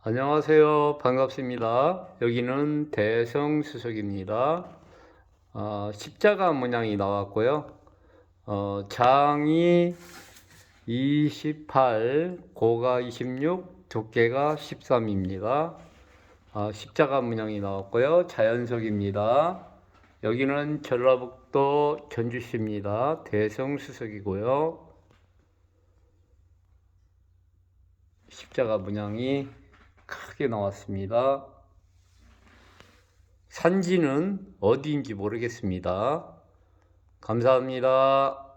안녕하세요. 반갑습니다. 여기는 대성수석입니다. 십자가 문양이 나왔고요. 장이 28, 고가 26, 두께가 13입니다. 십자가 문양이 나왔고요. 자연석입니다. 여기는 전라북도 전주시입니다. 대성수석이고요. 십자가 문양이 크게 나왔습니다. 산지는 어디인지 모르겠습니다. 감사합니다.